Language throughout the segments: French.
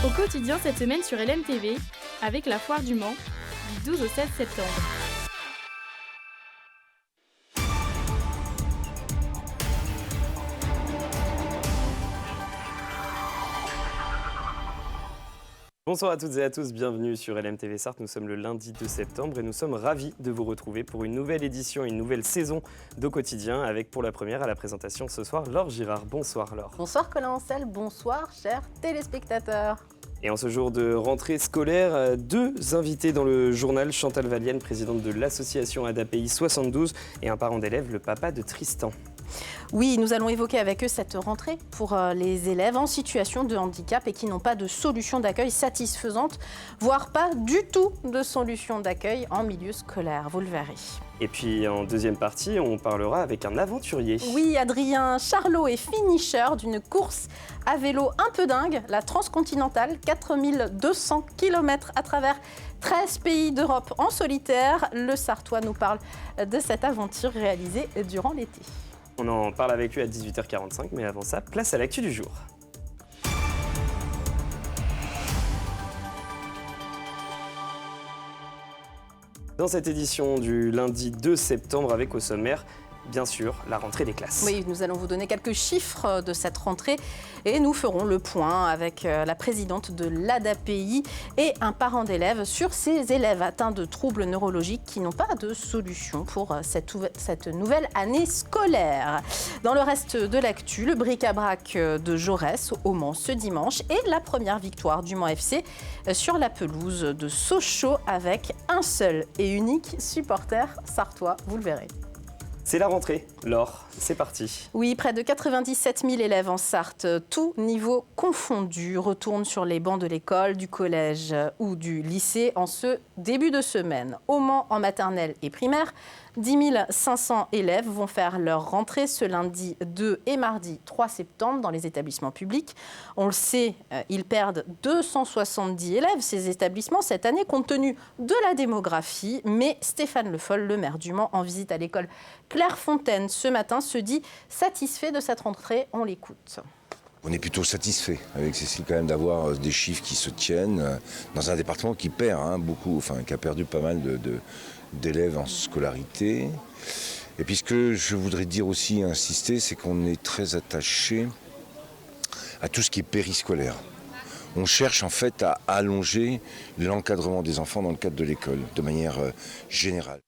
Au quotidien cette semaine sur LMTV, avec la foire du Mans, du 12 au 16 septembre. Bonsoir à toutes et à tous, bienvenue sur LMTV Sarthe. Nous sommes le lundi 2 septembre et nous sommes ravis de vous retrouver pour une nouvelle édition, une nouvelle saison d'Au quotidien avec pour la première à la présentation ce soir Laure Girard. Bonsoir Laure. Bonsoir Colin Ancel, bonsoir chers téléspectateurs. Et en ce jour de rentrée scolaire, deux invités dans le journal, Chantal Valienne, présidente de l'association ADAPI 72 et un parent d'élève, le papa de Tristan. Oui, nous allons évoquer avec eux cette rentrée pour les élèves en situation de handicap et qui n'ont pas de solution d'accueil satisfaisante, voire pas du tout de solution d'accueil en milieu scolaire, vous le verrez. Et puis en deuxième partie, on parlera avec un aventurier. Oui, Adrien Charlot est finisher d'une course à vélo un peu dingue, la transcontinentale, 4200 km à travers 13 pays d'Europe en solitaire. Le Sartois nous parle de cette aventure réalisée durant l'été. On en parle avec lui à 18h45, mais avant ça, place à l'actu du jour. Dans cette édition du lundi 2 septembre, avec au sommaire, bien sûr, la rentrée des classes. Oui, nous allons vous donner quelques chiffres de cette rentrée et nous ferons le point avec la présidente de l'ADAPI et un parent d'élève sur ces élèves atteints de troubles neurologiques qui n'ont pas de solution pour cette nouvelle année scolaire. Dans le reste de l'actu, le bric-à-brac de Jaurès au Mans ce dimanche et la première victoire du Mans FC sur la pelouse de Sochaux avec un seul et unique supporter sartois, vous le verrez. C'est la rentrée, Laure, c'est parti. Oui, près de 97 000 élèves en Sarthe, tous niveaux confondus, retournent sur les bancs de l'école, du collège ou du lycée en ce début de semaine. Au Mans, en maternelle et primaire, 10 500 élèves vont faire leur rentrée ce lundi 2 et mardi 3 septembre dans les établissements publics. On le sait, ils perdent 270 élèves, ces établissements, cette année, compte tenu de la démographie. Mais Stéphane Le Foll, le maire du Mans, en visite à l'école Clairefontaine ce matin, se dit satisfait de cette rentrée. On l'écoute. On est plutôt satisfait avec Cécile quand même d'avoir des chiffres qui se tiennent dans un département qui perd beaucoup, qui a perdu pas mal d'élèves en scolarité. Et puis ce que je voudrais dire aussi, insister, c'est qu'on est très attaché à tout ce qui est périscolaire. On cherche en fait à allonger l'encadrement des enfants dans le cadre de l'école, de manière générale.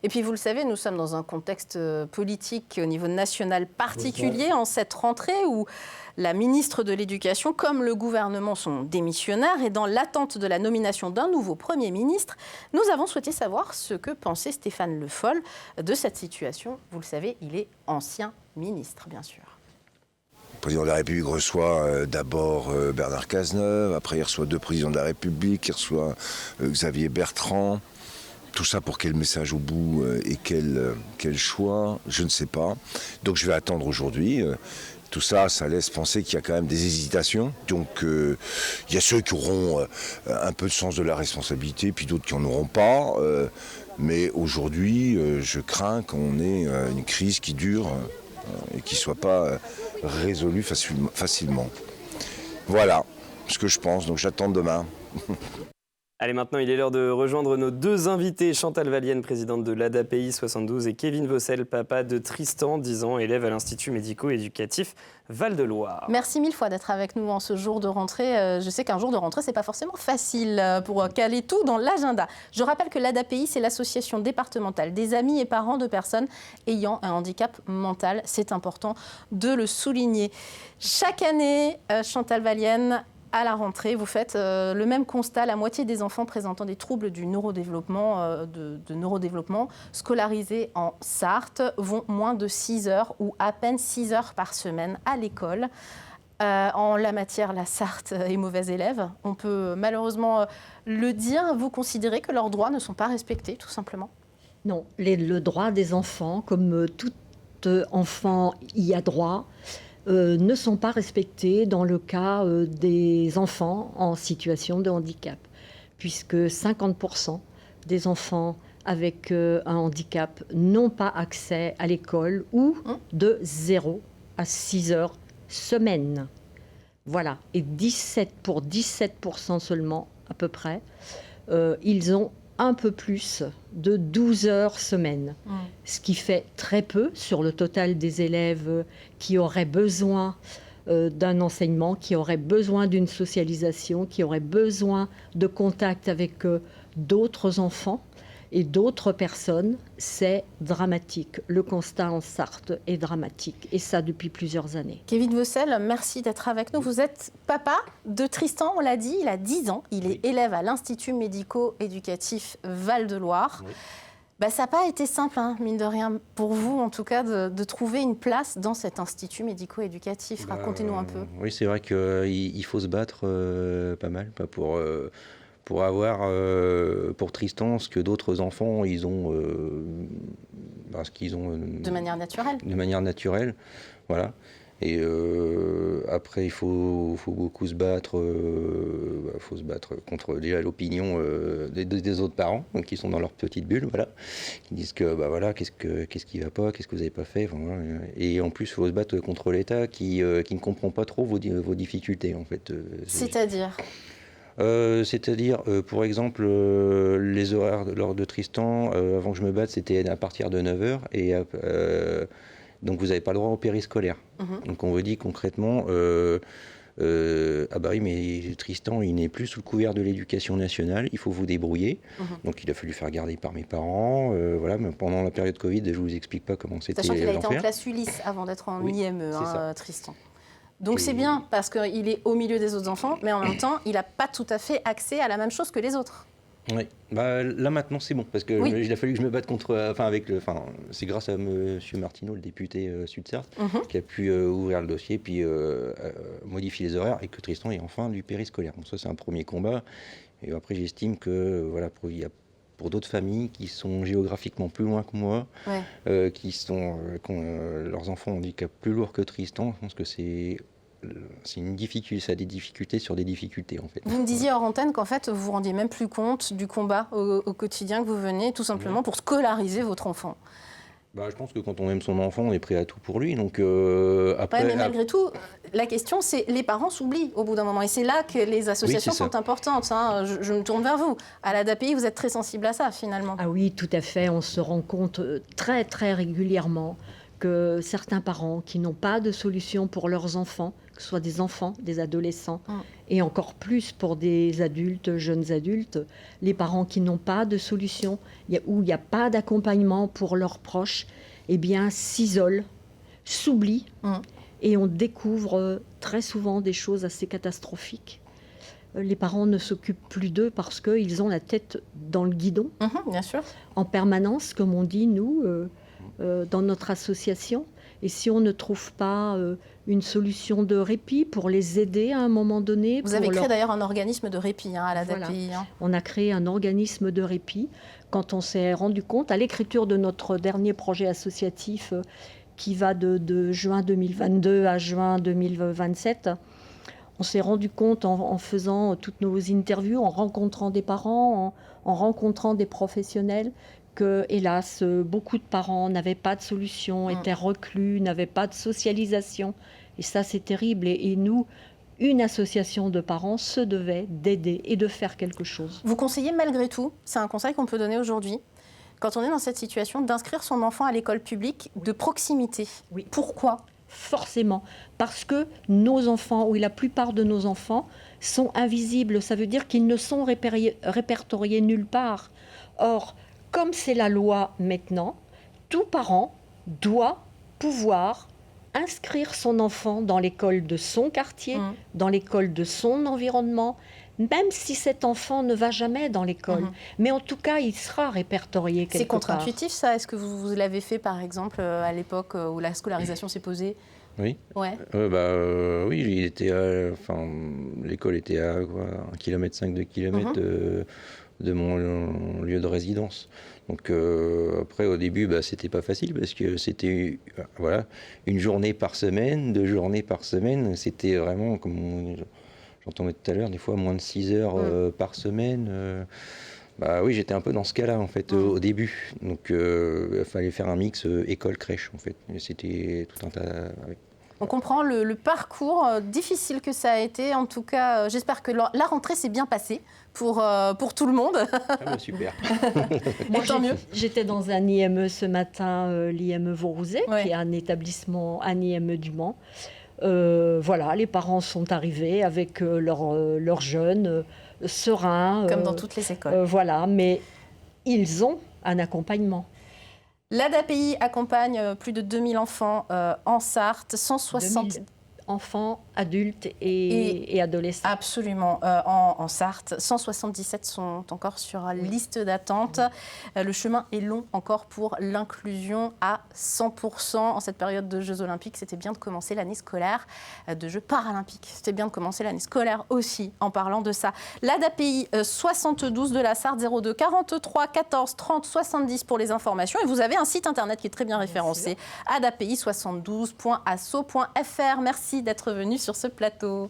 Et puis vous le savez, nous sommes dans un contexte politique au niveau national particulier en cette rentrée où la ministre de l'Éducation comme le gouvernement sont démissionnaires et dans l'attente de la nomination d'un nouveau Premier ministre, nous avons souhaité savoir ce que pensait Stéphane Le Foll de cette situation. Vous le savez, il est ancien ministre, bien sûr. Le président de la République reçoit d'abord Bernard Cazeneuve, après il reçoit deux présidents de la République, il reçoit Xavier Bertrand. Tout ça pour quel message au bout et quel choix, je ne sais pas. Donc je vais attendre aujourd'hui. Tout ça, ça laisse penser qu'il y a quand même des hésitations. Donc il y a ceux qui auront un peu de sens de la responsabilité, puis d'autres qui n'en auront pas. Mais aujourd'hui, je crains qu'on ait une crise qui dure et qui ne soit pas résolue facilement. Voilà ce que je pense, donc j'attends demain. Allez, maintenant, il est l'heure de rejoindre nos deux invités, Chantal Valienne, présidente de l'ADAPI 72, et Kevin Vossel, papa de Tristan, 10 ans, élève à l'Institut médico-éducatif Val-de-Loire. Merci mille fois d'être avec nous en ce jour de rentrée. Je sais qu'un jour de rentrée, ce n'est pas forcément facile pour caler tout dans l'agenda. Je rappelle que l'ADAPI, c'est l'association départementale des amis et parents de personnes ayant un handicap mental. C'est important de le souligner. Chaque année, Chantal Valienne, à la rentrée, vous faites le même constat. La moitié des enfants présentant des troubles du neurodéveloppement, de neurodéveloppement scolarisés en Sarthe vont moins de 6 heures ou à peine 6 heures par semaine à l'école. En la matière, la Sarthe est mauvais élève. On peut malheureusement le dire. Vous considérez que leurs droits ne sont pas respectés, tout simplement ? Non, le droit des enfants, comme tout enfant y a droit, ne sont pas respectés dans le cas des enfants en situation de handicap, puisque 50% des enfants avec un handicap n'ont pas accès à l'école ou de 0 à 6 heures semaine. Voilà. Et 17% seulement, à peu près, ils ont un peu plus de 12 heures semaine. Ce qui fait très peu sur le total des élèves qui auraient besoin d'un enseignement, qui auraient besoin d'une socialisation, qui auraient besoin de contact avec d'autres enfants et d'autres personnes. C'est dramatique. Le constat en Sarthe est dramatique, et ça depuis plusieurs années. Kevin Vaucel, merci d'être avec nous. Vous êtes papa de Tristan, on l'a dit, il a 10 ans. Il est élève à l'Institut médico-éducatif Val-de-Loire. Ça n'a pas été simple, mine de rien, pour vous en tout cas, de trouver une place dans cet institut médico-éducatif. Racontez-nous un peu. Oui, c'est vrai qu'il faut se battre pas mal pour avoir pour Tristan ce que d'autres enfants ils ont, ce qu'ils ont de manière naturelle. De manière naturelle, voilà. Et après, il faut beaucoup se battre. Faut se battre contre déjà l'opinion des autres parents, donc, qui sont dans leur petite bulle, voilà, qui disent que qu'est-ce qui va pas, qu'est-ce que vous avez pas fait, voilà. Et en plus, il faut se battre contre l'État qui ne comprend pas trop vos difficultés, en fait. C'est-à-dire pour exemple, les horaires lors de Tristan, avant que je me batte, c'était à partir de 9h, et donc vous n'avez pas le droit au périscolaire. Donc on vous dit concrètement, mais Tristan, il n'est plus sous le couvert de l'éducation nationale, il faut vous débrouiller. Donc il a fallu faire garder par mes parents. Voilà, mais pendant la période Covid, je ne vous explique pas comment c'était. Sachant qu'il a été en classe Ulysse avant d'être en IME, Tristan. Donc c'est bien parce qu'il est au milieu des autres enfants, mais en même temps, il n'a pas tout à fait accès à la même chose que les autres. Oui, là maintenant c'est bon, parce que il a fallu que je me batte c'est grâce à M. Martineau, le député Sud-Sarthe, qui a pu ouvrir le dossier, puis modifier les horaires, et que Tristan ait enfin du périscolaire. Bon, ça c'est un premier combat, et après j'estime que il y a pour d'autres familles qui sont géographiquement plus loin que moi, qui ont leurs enfants ont un handicap plus lourd que Tristan, je pense que c'est une difficulté, ça a des difficultés sur des difficultés en fait. Vous me disiez hors antenne qu'en fait vous vous rendiez même plus compte du combat au quotidien que vous venez tout simplement pour scolariser votre enfant. Je pense que quand on aime son enfant, on est prêt à tout pour lui. Donc après, mais malgré tout, la question c'est les parents s'oublient au bout d'un moment, et c'est là que les associations sont importantes. Je me tourne vers vous. À l'ADAPI, vous êtes très sensible à ça finalement. Ah oui, tout à fait. On se rend compte très très régulièrement que certains parents qui n'ont pas de solution pour leurs enfants, que ce soit des enfants, des adolescents, et encore plus pour des adultes, jeunes adultes, les parents qui n'ont pas de solution, où il n'y a pas d'accompagnement pour leurs proches, s'isolent, s'oublient, et on découvre très souvent des choses assez catastrophiques. Les parents ne s'occupent plus d'eux parce qu'ils ont la tête dans le guidon, bien sûr. En permanence, comme on dit, nous, dans notre association. Et si on ne trouve pas une solution de répit pour les aider à un moment donné... Vous avez créé d'ailleurs un organisme de répit à l'ADAPI. Voilà. On a créé un organisme de répit quand on s'est rendu compte, à l'écriture de notre dernier projet associatif qui va de juin 2022 à juin 2027, on s'est rendu compte en faisant toutes nos interviews, en rencontrant des parents, en rencontrant des professionnels, que, hélas, beaucoup de parents n'avaient pas de solution, étaient reclus, n'avaient pas de socialisation. Et ça, c'est terrible. Et nous, une association de parents se devait d'aider et de faire quelque chose. Vous conseillez malgré tout, c'est un conseil qu'on peut donner aujourd'hui, quand on est dans cette situation, d'inscrire son enfant à l'école publique de proximité. Oui. Pourquoi ? Forcément. Parce que nos enfants, ou la plupart de nos enfants, sont invisibles. Ça veut dire qu'ils ne sont répertoriés nulle part. Or, comme c'est la loi maintenant, tout parent doit pouvoir inscrire son enfant dans l'école de son quartier, dans l'école de son environnement, même si cet enfant ne va jamais dans l'école. Mais en tout cas, il sera répertorié quelque part. C'est contre-intuitif ça. Est-ce que vous l'avez fait par exemple à l'époque où la scolarisation s'est posée ? Oui. Ouais. Oui, il était l'école était à 1,5 km, 2 km de mon lieu de résidence. Donc après, au début, c'était pas facile parce que c'était une journée par semaine, 2 journées par semaine. C'était vraiment, comme j'entendais tout à l'heure, des fois moins de 6 heures par semaine. Oui, j'étais un peu dans ce cas-là en fait au début. Donc il fallait faire un mix école-crèche en fait. Et c'était tout un tas. On comprend le parcours difficile que ça a été. En tout cas, j'espère que la rentrée s'est bien passée pour tout le monde. Ah bah, super. Moi, tant mieux. J'étais dans un IME ce matin, l'IME Vaurouzet, qui est un établissement, un IME du Mans. Voilà, les parents sont arrivés avec leurs jeunes, sereins. Comme dans toutes les écoles. Voilà, mais ils ont un accompagnement. L'ADAPI accompagne plus de 2000 enfants en Sarthe, 160... 2000 enfants, adultes et adolescents. Absolument, en Sarthe. 177 sont encore sur liste d'attente. Le chemin est long encore pour l'inclusion à 100%. En cette période de Jeux Olympiques, c'était bien de commencer l'année scolaire, de Jeux Paralympiques. C'était bien de commencer l'année scolaire aussi, en parlant de ça. L'ADAPI 72 de la Sarthe, 02 43 14 30 70 pour les informations. Et vous avez un site internet qui est très bien référencé, adapi72.asso.fr. Merci d'être venu sur ce plateau.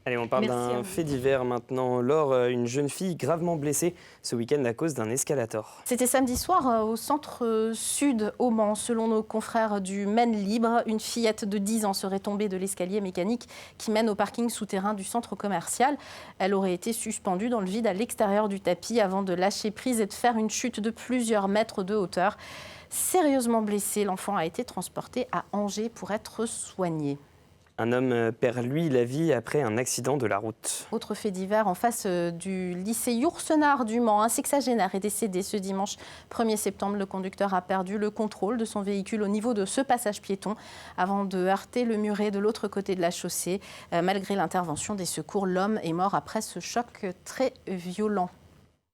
Allez, on parle d'un fait divers maintenant. Laure, une jeune fille gravement blessée ce week-end à cause d'un escalator. C'était samedi soir au centre sud au Mans. Selon nos confrères du Maine Libre, une fillette de 10 ans serait tombée de l'escalier mécanique qui mène au parking souterrain du centre commercial. Elle aurait été suspendue dans le vide à l'extérieur du tapis avant de lâcher prise et de faire une chute de plusieurs mètres de hauteur. Sérieusement blessée, l'enfant a été transporté à Angers pour être soigné. Un homme perd, lui, la vie après un accident de la route. Autre fait divers, en face du lycée Yourcenar du Mans, un sexagénaire est décédé ce dimanche 1er septembre. Le conducteur a perdu le contrôle de son véhicule au niveau de ce passage piéton avant de heurter le muret de l'autre côté de la chaussée. Malgré l'intervention des secours, l'homme est mort après ce choc très violent.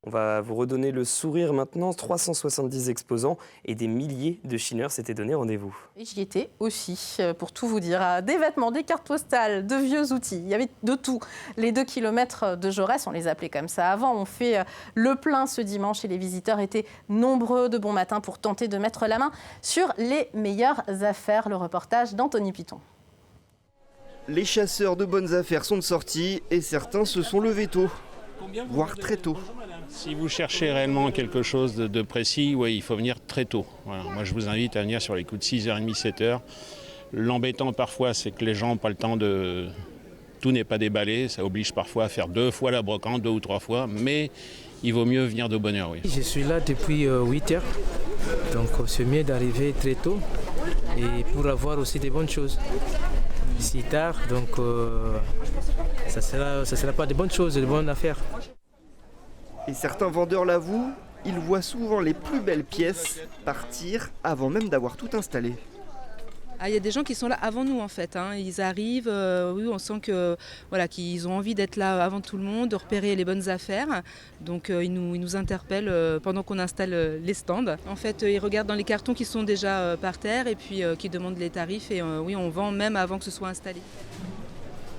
On va vous redonner le sourire maintenant. 370 exposants et des milliers de chineurs s'étaient donné rendez-vous. Et j'y étais aussi, pour tout vous dire. Des vêtements, des cartes postales, de vieux outils. Il y avait de tout. Les 2 kilomètres de Jaurès, on les appelait comme ça avant, ont fait le plein ce dimanche et les visiteurs étaient nombreux de bon matin pour tenter de mettre la main sur les meilleures affaires. Le reportage d'Anthony Piton. Les chasseurs de bonnes affaires sont de sortie et certains se sont levés tôt, voire très tôt. Si vous cherchez réellement quelque chose de précis, oui, il faut venir très tôt. Voilà. Moi, je vous invite à venir sur les coups de 6h30, 7h. L'embêtant parfois, c'est que les gens n'ont pas le temps de... Tout n'est pas déballé, ça oblige parfois à faire 2 fois la brocante, 2 ou 3 fois, mais il vaut mieux venir de bonne heure, oui. Je suis là depuis 8h, donc c'est mieux d'arriver très tôt et pour avoir aussi des bonnes choses. Si tard, donc ça sera pas de bonnes choses, de bonnes affaires. Et certains vendeurs l'avouent, ils voient souvent les plus belles pièces partir avant même d'avoir tout installé. Il y a des gens qui sont là avant nous en fait. Ils arrivent, oui, on sent que, voilà, qu'ils ont envie d'être là avant tout le monde, de repérer les bonnes affaires. Donc ils nous interpellent pendant qu'on installe les stands. En fait, ils regardent dans les cartons qui sont déjà par terre et puis qui demandent les tarifs. Et oui, on vend même avant que ce soit installé.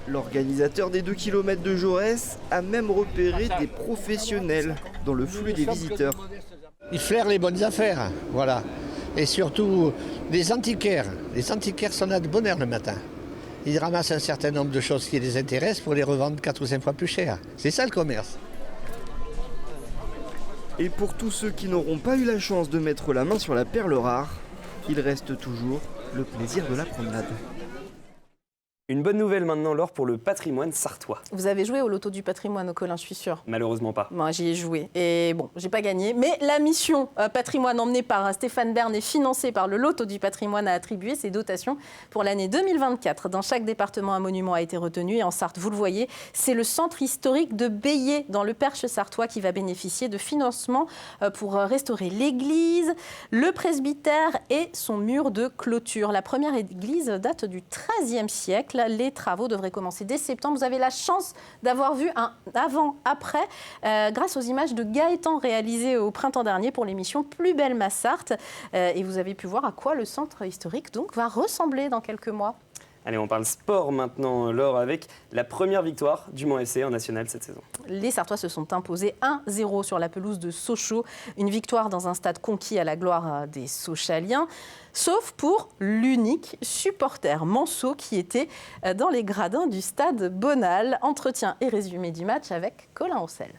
L'organisateur des 2 km de Jaurès a même repéré des professionnels dans le flux des visiteurs. Ils flairent les bonnes affaires, voilà. Et surtout des antiquaires. Les antiquaires sont là de bonne heure le matin. Ils ramassent un certain nombre de choses qui les intéressent pour les revendre 4 ou 5 fois plus cher. C'est ça le commerce. Et pour tous ceux qui n'auront pas eu la chance de mettre la main sur la perle rare, il reste toujours le plaisir de la promenade. Une bonne nouvelle maintenant, Laure, pour le patrimoine sartois. Vous avez joué au loto du patrimoine au Colin, je suis sûre. Malheureusement pas. Moi, j'y ai joué. Et bon, j'ai pas gagné. Mais la mission patrimoine emmenée par Stéphane Bern et financée par le loto du patrimoine a attribué ses dotations pour l'année 2024. Dans chaque département, un monument a été retenu. Et en Sarthe, vous le voyez, c'est le centre historique de Bélier, dans le Perche sartois, qui va bénéficier de financement pour restaurer l'église, le presbytère et son mur de clôture. La première église date du XIIIe siècle. Les travaux devraient commencer dès septembre. Vous avez la chance d'avoir vu un avant-après grâce aux images de Gaëtan réalisées au printemps dernier pour l'émission Plus belle ma Sarthe. Et vous avez pu voir à quoi le centre historique donc va ressembler dans quelques mois. Allez, on parle sport maintenant, Laure, avec la première victoire du Mans FC en national cette saison. Les Sartois se sont imposés 1-0 sur la pelouse de Sochaux. Une victoire dans un stade conquis à la gloire des Sochaliens. Sauf pour l'unique supporter manceau qui était dans les gradins du stade Bonal. Entretien et résumé du match avec Colin Roussel.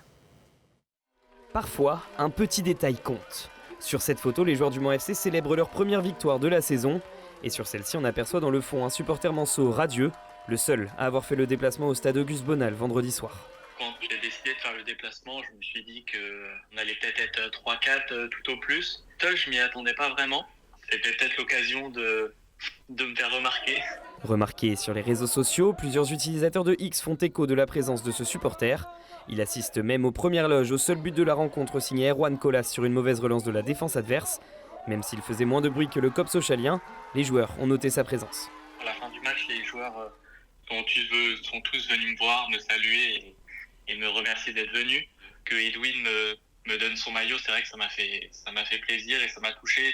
Parfois, un petit détail compte. Sur cette photo, les joueurs du Mans FC célèbrent leur première victoire de la saison. Et sur celle-ci, on aperçoit dans le fond un supporter manceau radieux, le seul à avoir fait le déplacement au stade Auguste Bonal vendredi soir. Quand j'ai décidé de faire le déplacement, je me suis dit qu'on allait peut-être être 3-4 tout au plus. Seul, je m'y attendais pas vraiment. C'était peut-être l'occasion de me faire remarquer. Remarqué sur les réseaux sociaux, plusieurs utilisateurs de X font écho de la présence de ce supporter. Il assiste même aux premières loges au seul but de la rencontre signé Erwan Colas sur une mauvaise relance de la défense adverse. Même s'il faisait moins de bruit que le COP socialien, les joueurs ont noté sa présence. À la fin du match, les joueurs sont tous venus me voir, me saluer et me remercier d'être venus. Que Edwin me donne son maillot, c'est vrai que ça m'a fait plaisir et ça m'a touché.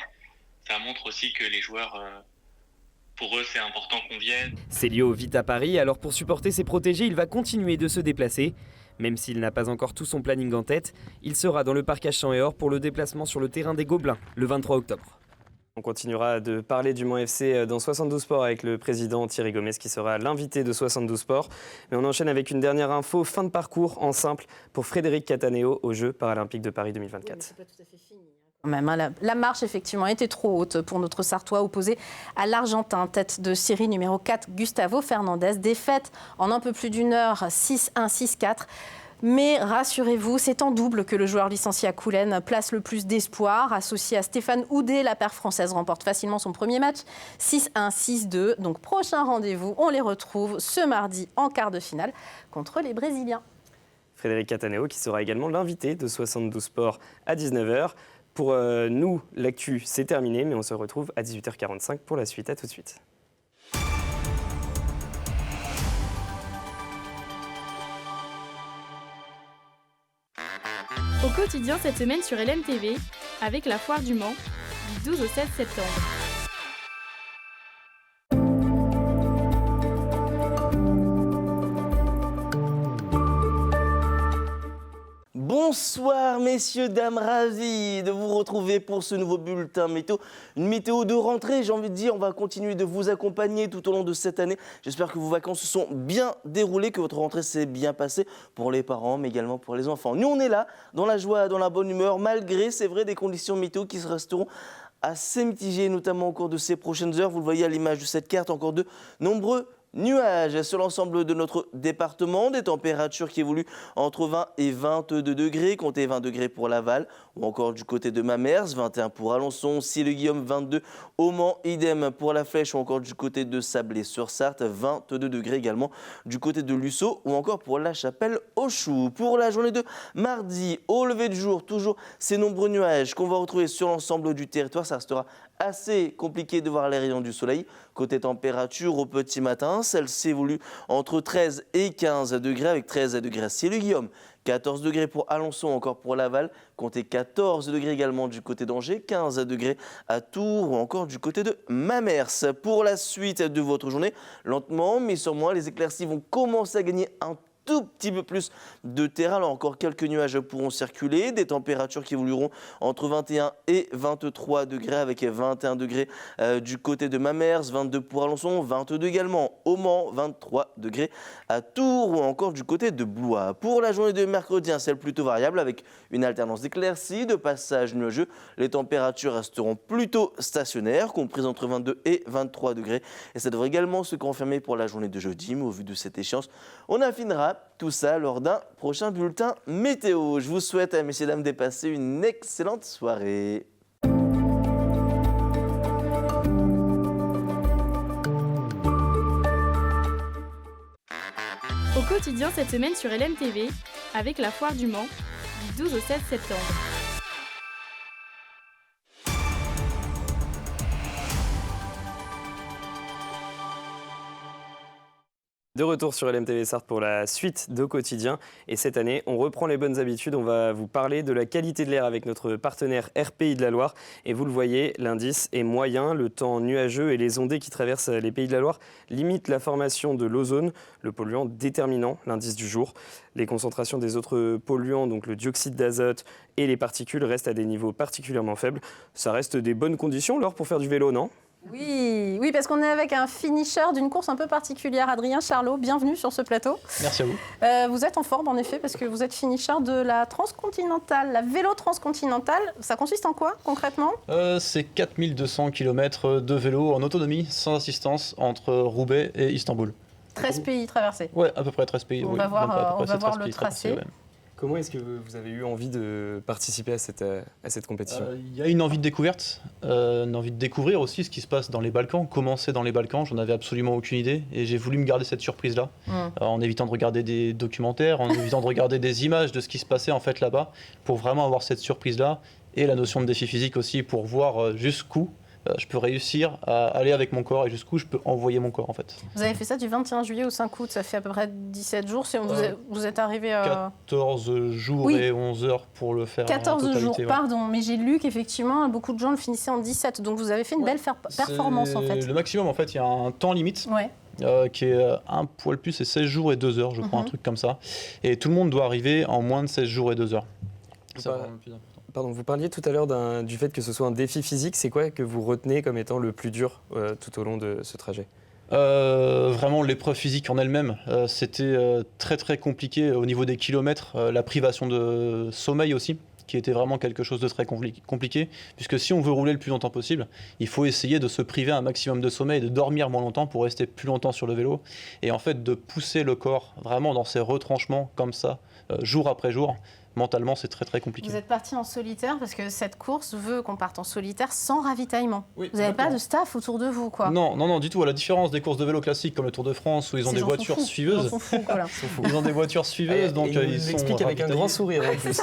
Ça montre aussi que les joueurs, pour eux, c'est important qu'on vienne. Célio vit à Paris, alors pour supporter ses protégés, il va continuer de se déplacer. Même s'il n'a pas encore tout son planning en tête, il sera dans le parc à Champ-et-Or pour le déplacement sur le terrain des Gobelins, le 23 octobre. On continuera de parler du Mans FC dans 72 Sport avec le président Thierry Gomez qui sera l'invité de 72 Sport. Mais on enchaîne avec une dernière info, fin de parcours en simple pour Frédéric Cataneo aux Jeux paralympiques de Paris 2024. Oui, c'est pas tout à fait fini. Même, hein, la marche, effectivement, était trop haute pour notre Sartois opposé à l'Argentin. Tête de série numéro 4, Gustavo Fernandez. Défaite en un peu plus d'une heure, 6-1, 6-4. Mais rassurez-vous, c'est en double que le joueur licencié à Coulennes place le plus d'espoir. Associé à Stéphane Houdet, la paire française remporte facilement son premier match, 6-1, 6-2. Donc prochain rendez-vous, on les retrouve ce mardi en quart de finale contre les Brésiliens. Frédéric Cataneo qui sera également l'invité de 72 Sport à 19h. Pour nous, l'actu, c'est terminé, mais on se retrouve à 18h45 pour la suite. À tout de suite. Au quotidien cette semaine sur LMTV, avec la foire du Mans, du 12 au 16 septembre. Bonsoir messieurs, dames, ravis de vous retrouver pour ce nouveau bulletin météo. Une météo de rentrée, j'ai envie de dire, on va continuer de vous accompagner tout au long de cette année. J'espère que vos vacances se sont bien déroulées, que votre rentrée s'est bien passée pour les parents, mais également pour les enfants. Nous, on est là, dans la joie, dans la bonne humeur, malgré, c'est vrai, des conditions météo qui resteront assez mitigées, notamment au cours de ces prochaines heures. Vous le voyez à l'image de cette carte, encore de nombreux nuages sur l'ensemble de notre département, des températures qui évoluent entre 20 et 22 degrés, comptez 20 degrés pour Laval ou encore du côté de Mamers, 21 pour Alençon, Sille-Guillaume, 22 au Mans, idem pour La Flèche ou encore du côté de Sablé-sur-Sarthe, 22 degrés également du côté de Lussau ou encore pour La Chapelle-aux-Choux. Pour la journée de mardi, au lever du jour, toujours ces nombreux nuages qu'on va retrouver sur l'ensemble du territoire, ça restera assez compliqué de voir les rayons du soleil. Côté température, au petit matin, celle-ci évolue entre 13 et 15 degrés, avec 13 degrés à Sille-Guillaume, 14 degrés pour Alençon, encore pour Laval, comptez 14 degrés également du côté d'Angers, 15 degrés à Tours ou encore du côté de Mamers. Pour la suite de votre journée, lentement mais sûrement, les éclaircies vont commencer à gagner un tout petit peu plus de terrain. Alors encore quelques nuages pourront circuler, des températures qui évolueront entre 21 et 23 degrés avec 21 degrés du côté de Mamers, 22 pour Alençon, 22 également au Mans, 23 degrés à Tours ou encore du côté de Blois. Pour la journée de mercredi, un ciel plutôt variable avec une alternance d'éclaircies, de passages nuageux. Les températures resteront plutôt stationnaires, comprises entre 22 et 23 degrés. Et ça devrait également se confirmer pour la journée de jeudi, mais au vu de cette échéance, on affinera tout ça lors d'un prochain bulletin météo. Je vous souhaite, messieurs, dames, de passer une excellente soirée. Au quotidien cette semaine sur LMTV, avec la foire du Mans, du 12 au 16 septembre. De retour sur LMTV Sarthe pour la suite de Quotidien. Et cette année, on reprend les bonnes habitudes. On va vous parler de la qualité de l'air avec notre partenaire RPI de la Loire. Et vous le voyez, l'indice est moyen. Le temps nuageux et les ondées qui traversent les Pays de la Loire limitent la formation de l'ozone, le polluant déterminant, l'indice du jour. Les concentrations des autres polluants, donc le dioxyde d'azote et les particules, restent à des niveaux particulièrement faibles. Ça reste des bonnes conditions, Laure, pour faire du vélo, non ? Oui, parce qu'on est avec un finisher d'une course un peu particulière. Adrien Charlot, bienvenue sur ce plateau. Merci à vous. Vous êtes en forme en effet parce que vous êtes finisher de la transcontinentale, la vélo transcontinentale. Ça consiste en quoi concrètement ? C'est 4200 km de vélo en autonomie, sans assistance, entre Roubaix et Istanbul. 13 pays traversés. Ouais, à peu près 13 pays. On va voir le tracé. Comment est-ce que vous avez eu envie de participer à cette compétition ? Il y a une envie de découverte, une envie de découvrir aussi ce qui se passe dans les Balkans, comment c'est dans les Balkans, j'en avais absolument aucune idée et j'ai voulu me garder cette surprise-là, en évitant de regarder des documentaires, en évitant de regarder des images de ce qui se passait en fait là-bas, pour vraiment avoir cette surprise-là et la notion de défi physique aussi, pour voir jusqu'où je peux réussir à aller avec mon corps et jusqu'où je peux envoyer mon corps en fait. Vous avez fait ça du 21 juillet au 5 août, ça fait à peu près 17 jours. Vous êtes arrivé à... 14 jours et 11 heures pour le faire 14 jours, pardon, mais j'ai lu qu'effectivement beaucoup de gens le finissaient en 17, donc vous avez fait une belle performance en fait. Le maximum en fait, il y a un temps limite. Qui est un poil plus, c'est 16 jours et 2 heures, je crois, un truc comme ça. Et tout le monde doit arriver en moins de 16 jours et 2 heures. C'est vraiment le plus important. Pardon, vous parliez tout à l'heure du fait que ce soit un défi physique. C'est quoi que vous retenez comme étant le plus dur tout au long de ce trajet ? Vraiment l'épreuve physique en elle-même, c'était très très compliqué au niveau des kilomètres, la privation de sommeil aussi, qui était vraiment quelque chose de très compliqué, puisque si on veut rouler le plus longtemps possible, il faut essayer de se priver un maximum de sommeil, de dormir moins longtemps pour rester plus longtemps sur le vélo, et en fait de pousser le corps vraiment dans ces retranchements comme ça, jour après jour. Mentalement, c'est très très compliqué. Vous êtes parti en solitaire parce que cette course veut qu'on parte en solitaire sans ravitaillement. Oui, vous n'avez pas de staff autour de vous, quoi. Non, du tout. À la différence des courses de vélo classiques comme le Tour de France où ils ont des voitures suiveuses. Ils ont des voitures suiveuses, donc ils sont expliquent avec un grand sourire en plus.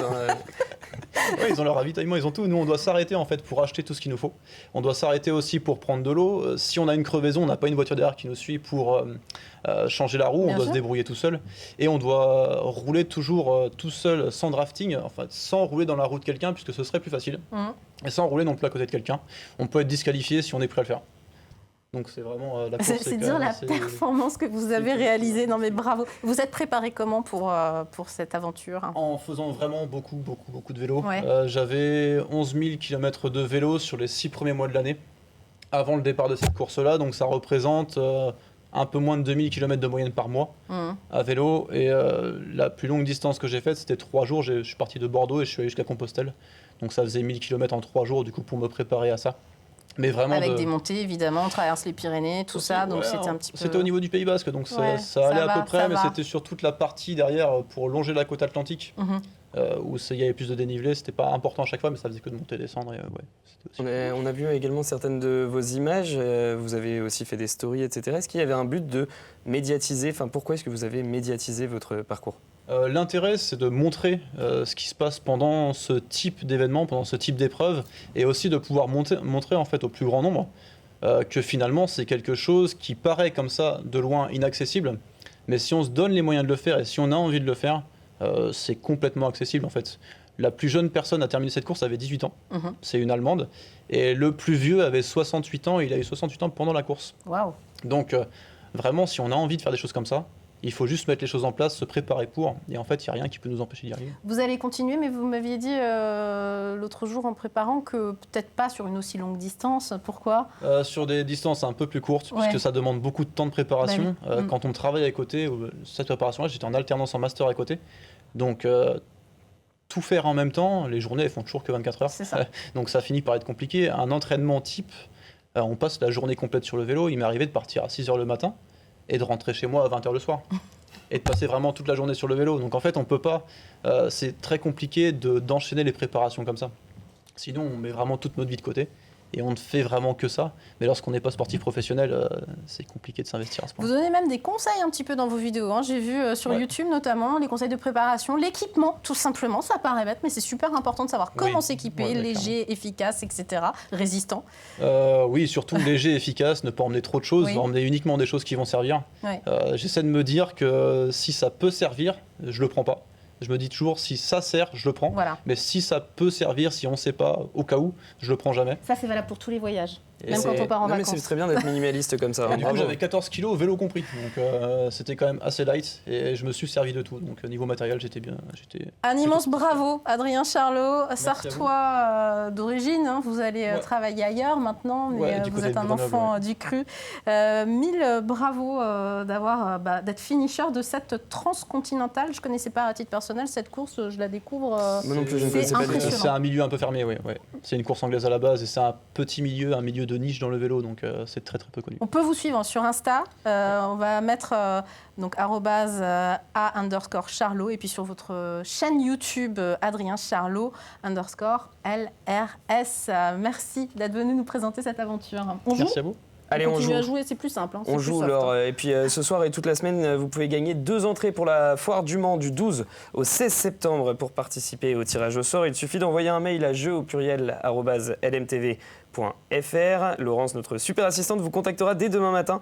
Oui, ils ont leur ravitaillement, ils ont tout. Nous, on doit s'arrêter en fait pour acheter tout ce qu'il nous faut. On doit s'arrêter aussi pour prendre de l'eau. Si on a une crevaison, on n'a pas une voiture derrière qui nous suit pour changer la roue. On doit se débrouiller tout seul. Et on doit rouler toujours tout seul, sans drafting, enfin sans rouler dans la roue de quelqu'un, puisque ce serait plus facile. Et sans rouler non plus à côté de quelqu'un. On peut être disqualifié si on est prêt à le faire. Donc c'est vraiment la course. C'est dire la performance que vous avez réalisée. Non mais bravo. Vous êtes préparé comment pour cette aventure ? En faisant vraiment beaucoup de vélo. J'avais 11 000 km de vélo sur les 6 premiers mois de l'année, avant le départ de cette course-là. Donc ça représente un peu moins de 2000 km de moyenne par mois à vélo. Et la plus longue distance que j'ai faite, c'était 3 jours. Je suis parti de Bordeaux et je suis allé jusqu'à Compostelle. Donc ça faisait 1000 km en 3 jours du coup pour me préparer à ça. Mais vraiment avec des montées évidemment, on traverse les Pyrénées, tout ça, donc c'était un petit peu... C'était au niveau du Pays Basque, donc ça allait à peu près, mais c'était sur toute la partie derrière pour longer la côte atlantique, où il y avait plus de dénivelé, c'était pas important à chaque fois, mais ça faisait que de monter et descendre. On a vu également certaines de vos images, vous avez aussi fait des stories, etc. Est-ce qu'il y avait un but de médiatiser, enfin pourquoi est-ce que vous avez médiatisé votre parcours ? L'intérêt, c'est de montrer ce qui se passe pendant ce type d'événement, pendant ce type d'épreuve, et aussi de pouvoir montrer en fait au plus grand nombre que finalement c'est quelque chose qui paraît comme ça de loin inaccessible, mais si on se donne les moyens de le faire et si on a envie de le faire, c'est complètement accessible en fait. La plus jeune personne à terminer cette course avait 18 ans, c'est une Allemande, et le plus vieux avait 68 ans, et il a eu 68 ans pendant la course. Waouh. Donc vraiment, si on a envie de faire des choses comme ça, il faut juste mettre les choses en place, se préparer pour, et en fait, il n'y a rien qui peut nous empêcher d'y arriver. Vous allez continuer, mais vous m'aviez dit l'autre jour en préparant que peut-être pas sur une aussi longue distance. Pourquoi ? Sur des distances un peu plus courtes, puisque ça demande beaucoup de temps de préparation. Quand on travaille à côté, cette préparation-là, j'étais en alternance en master à côté. Donc, tout faire en même temps, les journées, elles font toujours que 24 heures. Ça. Donc, ça finit par être compliqué. Un entraînement type, on passe la journée complète sur le vélo. Il m'est arrivé de partir à 6 h le matin et de rentrer chez moi à 20 h le soir. Et de passer vraiment toute la journée sur le vélo. Donc en fait, on peut pas... c'est très compliqué d'enchaîner les préparations comme ça. Sinon, on met vraiment toute notre vie de côté. Et on ne fait vraiment que ça. Mais lorsqu'on n'est pas sportif professionnel, c'est compliqué de s'investir à ce point. Vous donnez même des conseils un petit peu dans vos vidéos. J'ai vu sur YouTube notamment les conseils de préparation, l'équipement, tout simplement. Ça paraît bête, mais c'est super important de savoir comment s'équiper, léger, efficace, etc., résistant. Oui, surtout léger, efficace, ne pas emmener trop de choses, emmener uniquement des choses qui vont servir. J'essaie de me dire que si ça peut servir, je le prends pas. Je me dis toujours, si ça sert, je le prends. Mais si ça peut servir, si on ne sait pas, au cas où, je le prends jamais. Ça, c'est valable pour tous les voyages. Même quand on part en vacances. C'est très bien d'être minimaliste comme ça. Et du coup, j'avais 14 kilos, vélo compris. Donc c'était quand même assez light et je me suis servi de tout. Donc niveau matériel, j'étais bien. Un immense bravo, Adrien Charlot, sartois d'origine. Hein, vous allez travailler ailleurs maintenant, mais vous êtes un enfant du cru. 1000 bravo d'être finisher de cette transcontinentale. Je ne connaissais pas à titre personnel cette course, je la découvre. Moi non plus, je ne connaissais pas du tout. C'est un milieu un peu fermé, oui. C'est une course anglaise à la base et c'est un petit milieu, un milieu de niche dans le vélo, donc c'est très très peu connu. On peut vous suivre sur Insta, on va mettre donc @a_Charlot et puis sur votre chaîne YouTube Adrien Charlot _LRS. Merci d'être venu nous présenter cette aventure. Merci à vous. Allez, on joue à jouer, c'est plus simple. Hein, on joue, Laure. Et puis ce soir et toute la semaine, vous pouvez gagner 2 entrées pour la Foire du Mans du 12 au 16 septembre pour participer au tirage au sort. Il suffit d'envoyer un mail à jeu@lmtv.fr. Laurence, notre super assistante, vous contactera dès demain matin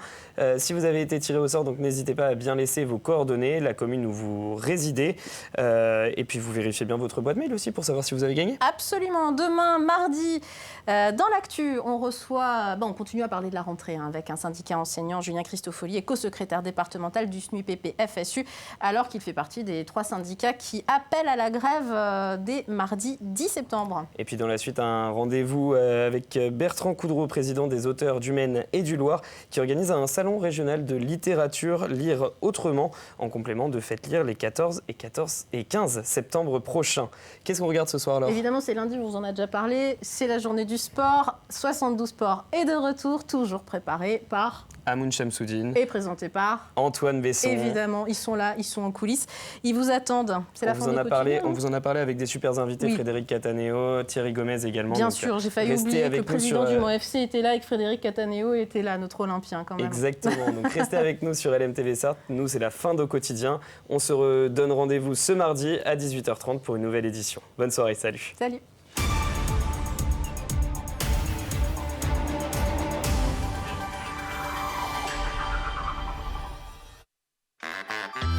si vous avez été tiré au sort. Donc n'hésitez pas à bien laisser vos coordonnées, la commune où vous résidez. Et puis vous vérifiez bien votre boîte mail aussi pour savoir si vous avez gagné. Absolument. Demain, mardi, dans l'actu, on reçoit... on continue à parler de la rentrée avec un syndicat enseignant, Julien Christofoli, est co-secrétaire départemental du SNUIPP-FSU, alors qu'il fait partie des 3 syndicats qui appellent à la grève dès mardi 10 septembre. Et puis dans la suite, un rendez-vous avec Bertrand Coudreau, président des auteurs du Maine et du Loir, qui organise un salon régional de littérature Lire Autrement, en complément de Faites Lire les 14 et 15 septembre prochains. Qu'est-ce qu'on regarde ce soir, alors ? Évidemment, c'est lundi, on vous en a déjà parlé. C'est la journée du sport. 72 Sports est de retour, toujours préparé par... Amoun Chamsoudine. Et présenté par... Antoine Besson. Évidemment, ils sont là, ils sont en coulisses. Ils vous attendent. C'est la fin du quotidien. On vous en a parlé avec des super invités, oui. Frédéric Cataneo, Thierry Gomez également. Bien sûr, j'ai failli oublier que le président du Mans FC était là et que Frédéric Cataneo était là, notre Olympien quand même. Exactement, donc restez avec nous sur LMTV Sarthe. Nous, c'est la fin d'au quotidien. On se redonne rendez-vous ce mardi à 18h30 pour une nouvelle édition. Bonne soirée, salut. Salut.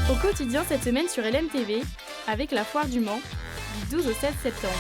Au quotidien cette semaine sur LMTV, avec la Foire du Mans, du 12 au 16 septembre.